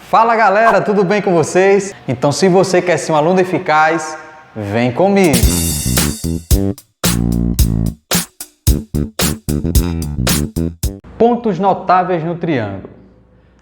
Fala galera, tudo bem com vocês? Então se você quer ser um aluno eficaz, vem comigo! Pontos notáveis no triângulo.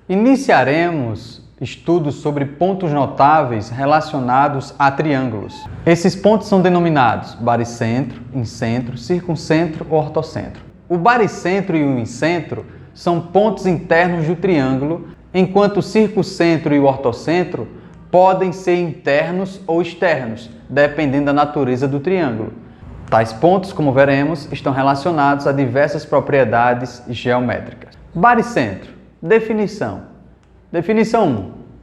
Iniciaremos estudos sobre pontos notáveis relacionados a triângulos. Esses pontos são denominados baricentro, incentro, circuncentro ou ortocentro. O baricentro e o incentro são pontos internos do triângulo, enquanto o circuncentro e o ortocentro podem ser internos ou externos, dependendo da natureza do triângulo. Tais pontos, como veremos, estão relacionados a diversas propriedades geométricas. Baricentro. Definição. Definição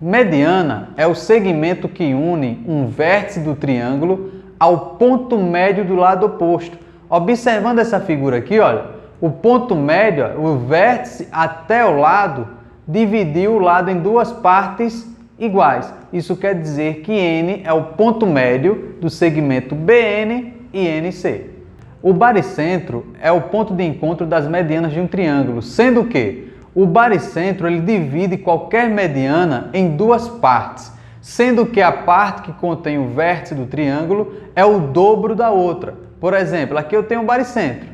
1. Mediana é o segmento que une um vértice do triângulo ao ponto médio do lado oposto. Observando essa figura aqui, olha, o ponto médio, o vértice até o lado, dividiu o lado em duas partes iguais. Isso quer dizer que N é o ponto médio do segmento BN e NC. O baricentro é o ponto de encontro das medianas de um triângulo, sendo que o baricentro ele divide qualquer mediana em duas partes, sendo que a parte que contém o vértice do triângulo é o dobro da outra. Por exemplo, aqui eu tenho o baricentro.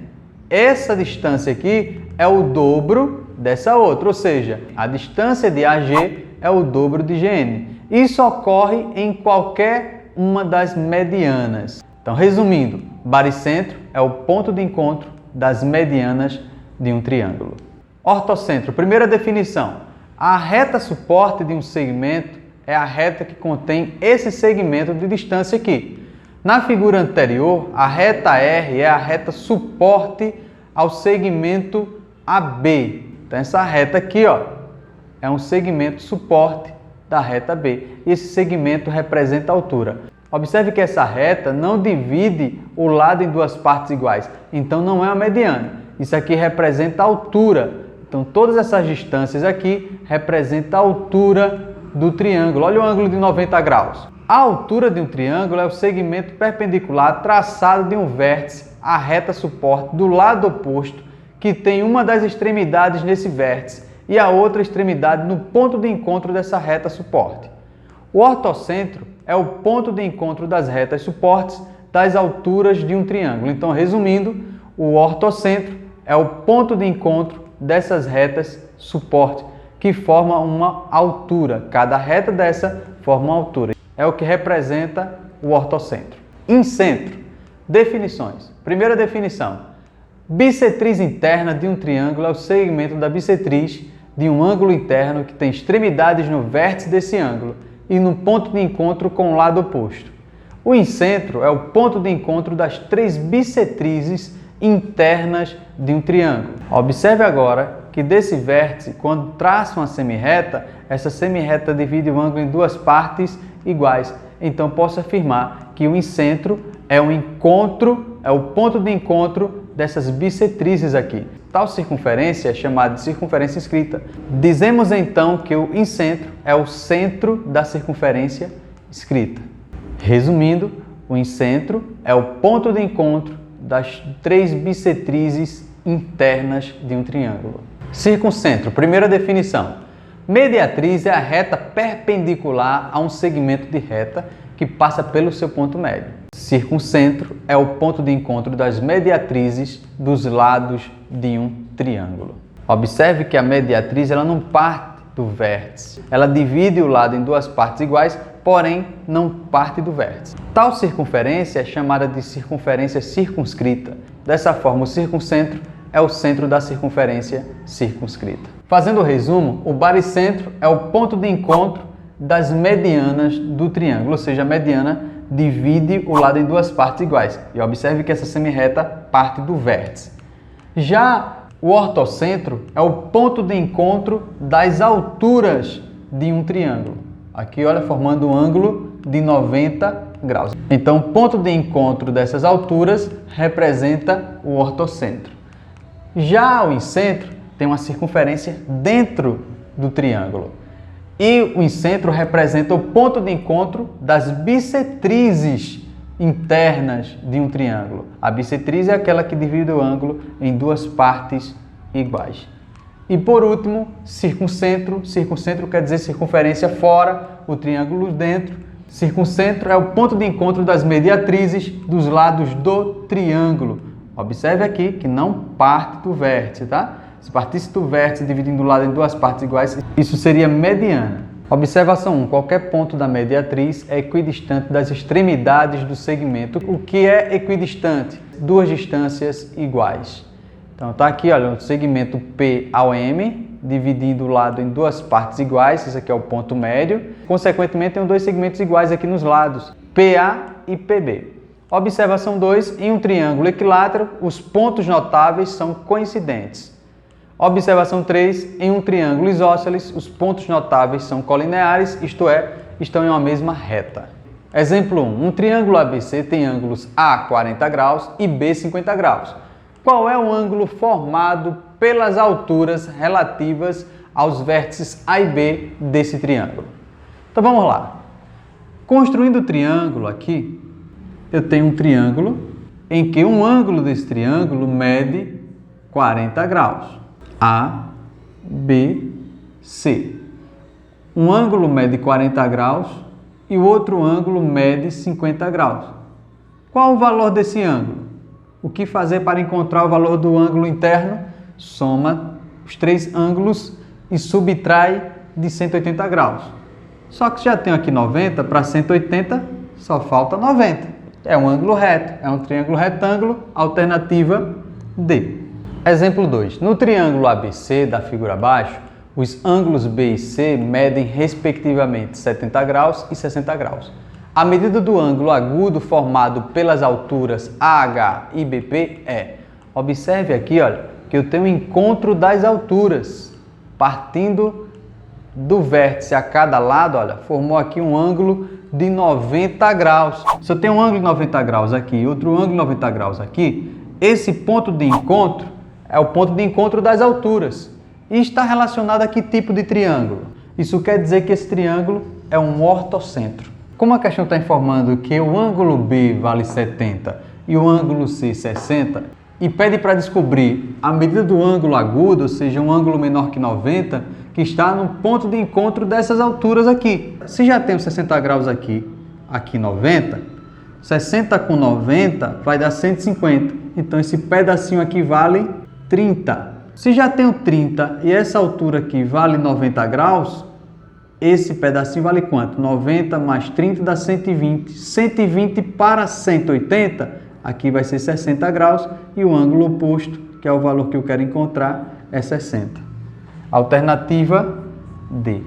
Essa distância aqui é o dobro dessa outra, ou seja, a distância de AG é o dobro de GN. Isso ocorre em qualquer uma das medianas. Então, resumindo, baricentro é o ponto de encontro das medianas de um triângulo. Ortocentro, primeira definição. A reta suporte de um segmento é a reta que contém esse segmento de distância aqui. Na figura anterior, a reta R é a reta suporte ao segmento AB. Então, essa reta aqui, ó, é um segmento suporte da reta B. E esse segmento representa a altura. Observe que essa reta não divide o lado em duas partes iguais. Então, não é uma mediana. Isso aqui representa a altura. Então, todas essas distâncias aqui representam a altura do triângulo. Olha o ângulo de 90 graus. A altura de um triângulo é o segmento perpendicular traçado de um vértice à reta suporte do lado oposto, que tem uma das extremidades nesse vértice e a outra extremidade no ponto de encontro dessa reta suporte. O ortocentro é o ponto de encontro das retas suportes das alturas de um triângulo. Então, resumindo, o ortocentro é o ponto de encontro dessas retas suporte, que formam uma altura. Cada reta dessa forma uma altura. É o que representa o ortocentro. Incentro. Definições. Primeira definição. Bissetriz interna de um triângulo é o segmento da bissetriz de um ângulo interno que tem extremidades no vértice desse ângulo e no ponto de encontro com o lado oposto. O incentro é o ponto de encontro das três bissetrizes internas de um triângulo. Observe agora que desse vértice, quando traça uma semirreta, essa semirreta divide o ângulo em duas partes iguais. Então, posso afirmar que o incentro é o ponto de encontro dessas bissetrizes aqui. Tal circunferência é chamada de circunferência inscrita. Dizemos então que o incentro é o centro da circunferência inscrita. Resumindo, o incentro é o ponto de encontro das três bissetrizes internas de um triângulo. Circuncentro, primeira definição. Mediatriz é a reta perpendicular a um segmento de reta que passa pelo seu ponto médio. Circuncentro é o ponto de encontro das mediatrizes dos lados de um triângulo. Observe que a mediatriz ela não parte do vértice. Ela divide o lado em duas partes iguais, porém não parte do vértice. Tal circunferência é chamada de circunferência circunscrita. Dessa forma, o circuncentro é o centro da circunferência circunscrita. Fazendo o resumo, o baricentro é o ponto de encontro das medianas do triângulo, ou seja, a mediana divide o lado em duas partes iguais. E observe que essa semirreta parte do vértice. Já o ortocentro é o ponto de encontro das alturas de um triângulo. Aqui, olha, formando um ângulo de 90 graus. Então, o ponto de encontro dessas alturas representa o ortocentro. Já o incentro tem uma circunferência dentro do triângulo. E o incentro representa o ponto de encontro das bissetrizes internas de um triângulo. A bissetriz é aquela que divide o ângulo em duas partes iguais. E por último, circuncentro. Circuncentro quer dizer circunferência fora, o triângulo dentro. Circuncentro é o ponto de encontro das mediatrizes dos lados do triângulo. Observe aqui que não parte do vértice, tá? Se partisse do vértice dividindo o lado em duas partes iguais, isso seria mediana. Observação 1. Qualquer ponto da mediatriz é equidistante das extremidades do segmento. O que é equidistante? Duas distâncias iguais. Então está aqui, olha, o segmento P ao M, dividindo o lado em duas partes iguais. Esse aqui é o ponto médio. Consequentemente, tem dois segmentos iguais aqui nos lados, PA e PB. Observação 2. Em um triângulo equilátero, os pontos notáveis são coincidentes. Observação 3. Em um triângulo isósceles, os pontos notáveis são colineares, isto é, estão em uma mesma reta. Exemplo 1. Um triângulo ABC tem ângulos A 40 graus e B 50 graus. Qual é o ângulo formado pelas alturas relativas aos vértices A e B desse triângulo? Então vamos lá. Construindo o triângulo aqui, eu tenho um triângulo em que um ângulo desse triângulo mede 40 graus. A, B, C. Um ângulo mede 40 graus e o outro ângulo mede 50 graus. Qual o valor desse ângulo? O que fazer para encontrar o valor do ângulo interno? Soma os três ângulos e subtrai de 180 graus. Só que já tenho aqui 90, para 180 só falta 90. É um ângulo reto, é um triângulo retângulo, alternativa D. Exemplo 2. No triângulo ABC da figura abaixo, os ângulos B e C medem respectivamente 70 graus e 60 graus. A medida do ângulo agudo formado pelas alturas AH e BP é... Observe aqui, olha, que eu tenho o encontro das alturas. Partindo do vértice a cada lado, olha, formou aqui um ângulo de 90 graus. Se eu tenho um ângulo de 90 graus aqui e outro ângulo de 90 graus aqui, esse ponto de encontro é o ponto de encontro das alturas. E está relacionado a que tipo de triângulo? Isso quer dizer que esse triângulo é um ortocentro. Como a questão está informando que o ângulo B vale 70 e o ângulo C 60, e pede para descobrir a medida do ângulo agudo, ou seja, um ângulo menor que 90, que está no ponto de encontro dessas alturas aqui. Se já tenho 60 graus aqui, aqui 90, 60 com 90 vai dar 150. Então esse pedacinho aqui vale 30. Se já tenho 30 e essa altura aqui vale 90 graus, esse pedacinho vale quanto? 90 mais 30 dá 120. 120 para 180, aqui vai ser 60 graus e o ângulo oposto, que é o valor que eu quero encontrar, é 60. Alternativa D.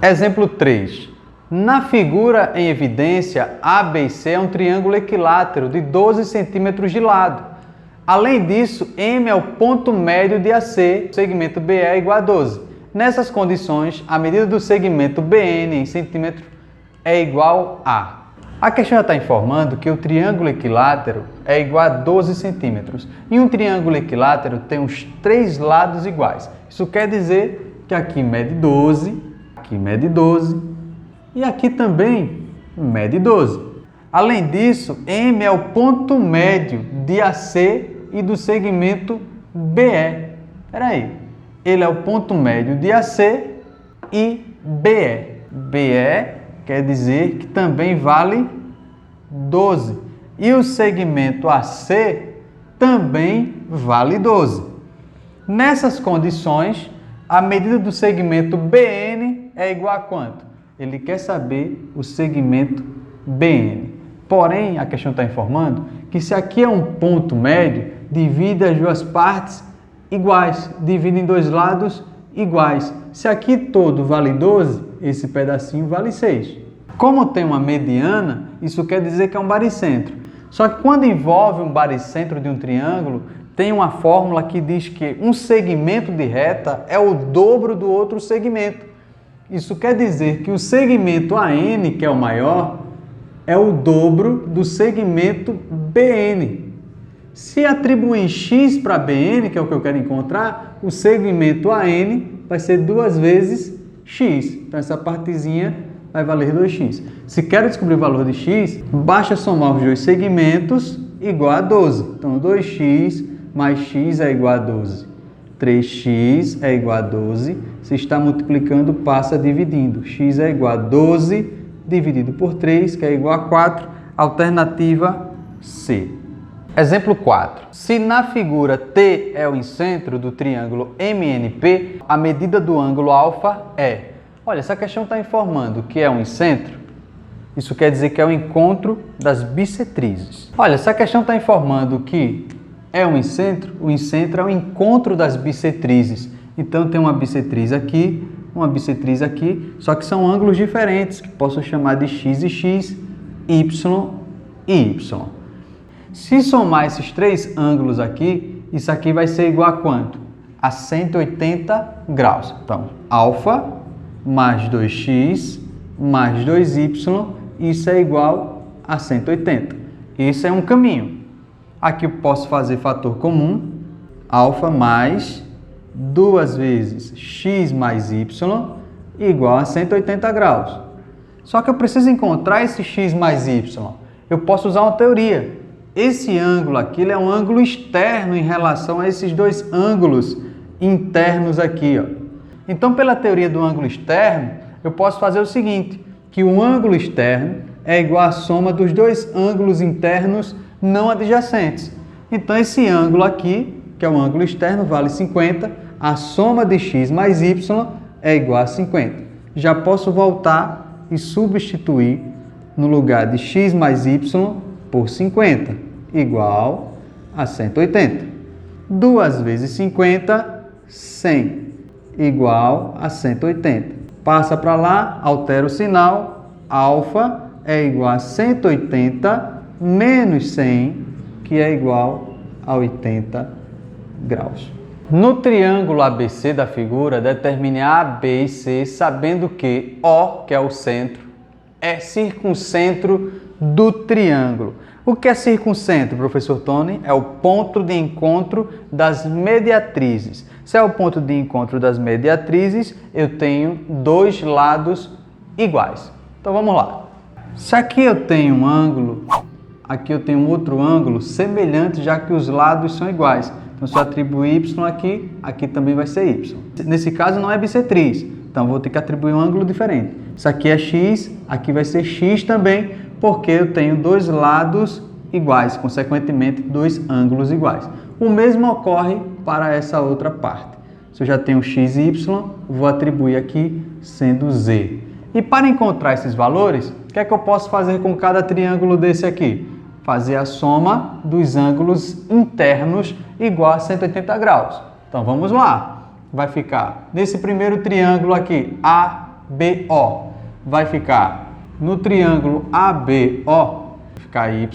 Exemplo 3. Na figura em evidência, AB e C é um triângulo equilátero de 12 centímetros de lado. Além disso, M é o ponto médio de AC, o segmento BE é igual a 12. Nessas condições, a medida do segmento BN em centímetro é igual a... A questão já está informando que o triângulo equilátero é igual a 12 centímetros. E um triângulo equilátero tem os três lados iguais. Isso quer dizer que aqui mede 12, aqui mede 12 e aqui também mede 12. Além disso, M é o ponto médio de AC e do segmento BE. Espera aí. Ele é o ponto médio de AC e BE. BE quer dizer que também vale 12. E o segmento AC também vale 12. Nessas condições, a medida do segmento BN é igual a quanto? Ele quer saber o segmento BN. Porém, a questão está informando que se aqui é um ponto médio, divide as duas partes iguais, divide em dois lados iguais. Se aqui todo vale 12, esse pedacinho vale 6. Como tem uma mediana, isso quer dizer que é um baricentro. Só que quando envolve um baricentro de um triângulo, tem uma fórmula que diz que um segmento de reta é o dobro do outro segmento. Isso quer dizer que o segmento AN, que é o maior, é o dobro do segmento BN. Se atribuir x para BN, que é o que eu quero encontrar, o segmento AN vai ser 2 vezes x. Então essa partezinha vai valer 2x. Se quero descobrir o valor de x, basta somar os dois segmentos igual a 12. Então 2x mais x é igual a 12. 3x é igual a 12. Se está multiplicando, passa dividindo. X é igual a 12 dividido por 3, que é igual a 4. Alternativa C. Exemplo 4. Se na figura T é o incentro do triângulo MNP, a medida do ângulo alfa é... Olha, essa questão está informando que é um incentro. Isso quer dizer que é o encontro das bissetrizes. Olha, essa questão está informando que é um incentro. O incentro é o encontro das bissetrizes. Então tem uma bissetriz aqui, só que são ângulos diferentes, que posso chamar de x e x, y e y. Se somar esses três ângulos aqui, isso aqui vai ser igual a quanto? A 180 graus. Então, alfa mais 2x mais 2y, isso é igual a 180. Isso é um caminho. Aqui eu posso fazer fator comum, alfa mais 2 vezes x mais y igual a 180 graus. Só que eu preciso encontrar esse x mais y. Eu posso usar uma teoria. Esse ângulo aqui ele é um ângulo externo em relação a esses dois ângulos internos aqui, ó. Então, pela teoria do ângulo externo, eu posso fazer o seguinte, que o ângulo externo é igual à soma dos dois ângulos internos não adjacentes. Então, esse ângulo aqui, que é o ângulo externo, vale 50, a soma de x mais y é igual a 50. Já posso voltar e substituir no lugar de x mais y por 50, igual a 180. 2 vezes 50, 100, igual a 180. Passa para lá, altera o sinal, alfa é igual a 180 menos 100, que é igual a 80 graus. No triângulo ABC da figura, determine A, B e C, sabendo que O, que é o centro, é circuncentro do triângulo. O que é circuncentro, professor Tony? É o ponto de encontro das mediatrizes. Se é o ponto de encontro das mediatrizes, eu tenho dois lados iguais. Então vamos lá. Se aqui eu tenho um ângulo, aqui eu tenho outro ângulo semelhante, já que os lados são iguais. Então, se eu atribuir y aqui, aqui também vai ser y. Nesse caso não é bissetriz, então vou ter que atribuir um ângulo diferente. Isso aqui é x, aqui vai ser x também, porque eu tenho dois lados iguais, consequentemente dois ângulos iguais. O mesmo ocorre para essa outra parte. Se eu já tenho x e y, vou atribuir aqui sendo z. E para encontrar esses valores, o que é que eu posso fazer com cada triângulo desse aqui? Fazer a soma dos ângulos internos igual a 180 graus. Então vamos lá. Vai ficar nesse primeiro triângulo aqui, ABO, vai ficar no triângulo ABO, ficar y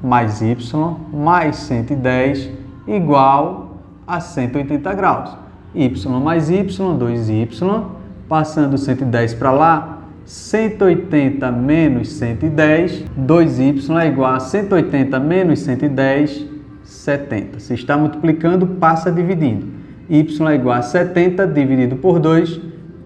mais 110 igual a 180 graus. Y mais y, 2y, passando 110 para lá, 180 menos 110, 2y é igual a 180 menos 110, 70. Se está multiplicando, passa dividindo. Y é igual a 70 dividido por 2,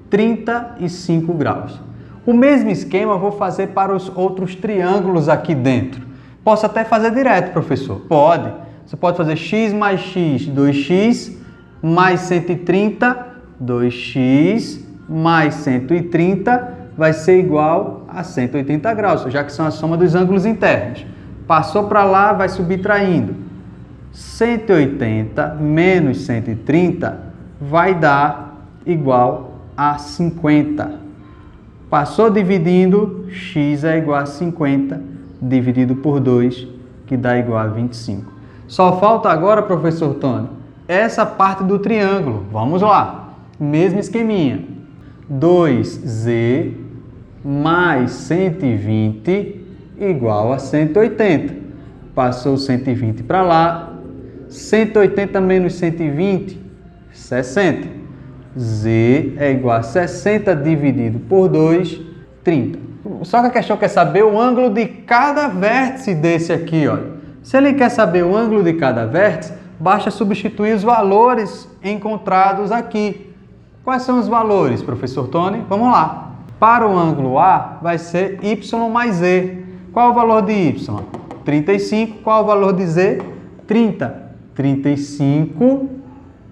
35 graus. O mesmo esquema eu vou fazer para os outros triângulos aqui dentro. Posso até fazer direto, professor? Pode. Você pode fazer x mais x, 2x, mais 130, 2x, mais 130, vai ser igual a 180 graus, já que são a soma dos ângulos internos. Passou para lá, vai subtraindo. 180 menos 130 vai dar igual a 50. Passou dividindo, x é igual a 50, dividido por 2, que dá igual a 25. Só falta agora, professor Tony, essa parte do triângulo. Vamos lá. Mesmo esqueminha. 2z mais 120 igual a 180. Passou 120 para lá. 180 menos 120, 60. Z é igual a 60 dividido por 2, 30. Só que a questão quer saber o ângulo de cada vértice desse aqui, olha. Se ele quer saber o ângulo de cada vértice, basta substituir os valores encontrados aqui. Quais são os valores, professor Tony? Vamos lá. Para o ângulo A, vai ser y mais z. Qual o valor de y? 35. Qual o valor de z? 30. 35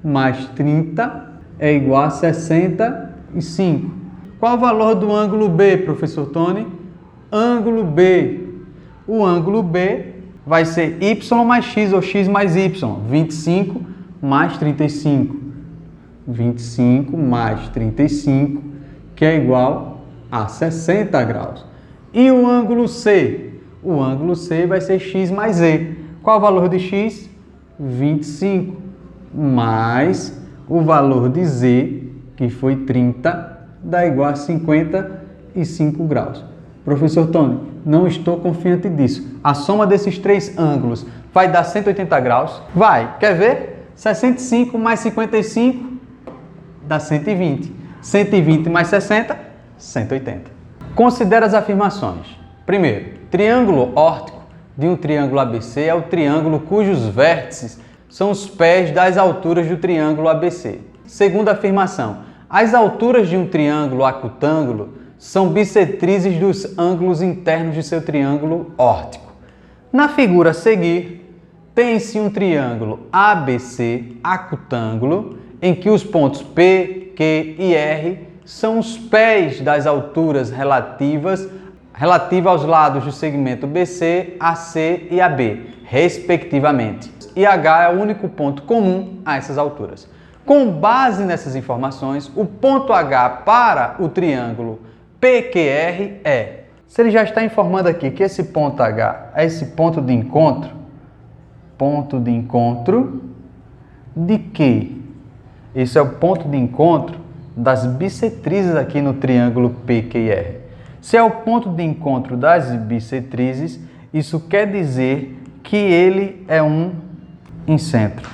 mais 30 é igual a 65. Qual o valor do ângulo B, professor Tony? Ângulo B. O ângulo B vai ser y mais x ou x mais y. 25 mais 35. 25 mais 35, que é igual a 60 graus. E o ângulo C? O ângulo C vai ser x mais z. Qual o valor de x? 25 mais o valor de z, que foi 30, dá igual a 55 graus. Professor Tony, não estou confiante disso. A soma desses três ângulos vai dar 180 graus? Vai. Quer ver? 65 mais 55 dá 120. 120 mais 60, 180. Considere as afirmações. Primeiro, triângulo órtico de um triângulo ABC é o triângulo cujos vértices são os pés das alturas do triângulo ABC. Segunda afirmação, as alturas de um triângulo acutângulo são bissetrizes dos ângulos internos de seu triângulo órtico. Na figura a seguir, tem-se um triângulo ABC acutângulo em que os pontos P, Q e R são os pés das alturas relativa aos lados do segmento BC, AC e AB, respectivamente. E H é o único ponto comum a essas alturas. Com base nessas informações, o ponto H para o triângulo PQR é... Se ele já está informando aqui que esse ponto H é esse ponto de encontro de quê? Esse é o ponto de encontro das bissetrizes aqui no triângulo PQR. Se é o ponto de encontro das bissetrizes, isso quer dizer que ele é um incentro.